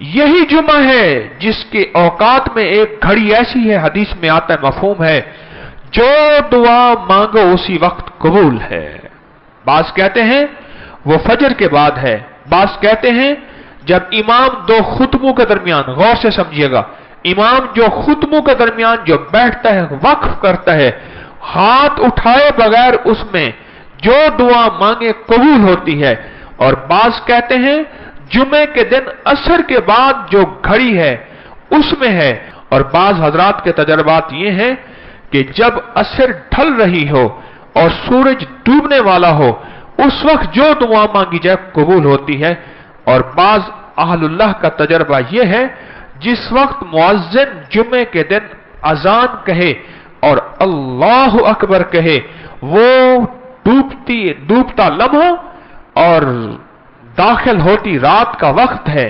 यही जुमा है जिसके औकात में एक घड़ी ऐसी है, हदीस में आता है, मफहूम है, जो दुआ मांगो उसी वक्त कबूल है। बास कहते हैं वो फजर के बाद है, बास कहते हैं जब इमाम दो खुतबों के दरमियान, गौर से समझिएगा, इमाम जो खुतबों के दरमियान जो बैठता है, वक्फ करता है, हाथ उठाए बगैर उसमें जो दुआ मांगे कबूल होती है। और बास कहते हैं जुमे के दिन असर के बाद जो घड़ी है उसमें है। और बाज हजरात के तजर्बात ये हैं कि जब असर ढल रही हो और सूरज डूबने वाला हो, उस वक्त जो दुआ मांगी जाए कबूल होती है। और बाज अहलुल्लाह का तजर्बा यह है, जिस वक्त मुअज्जिन जुमे के दिन अजान कहे और अल्लाह अकबर कहे, वो डूबता लम्हा और दाखिल होती रात का वक्त है।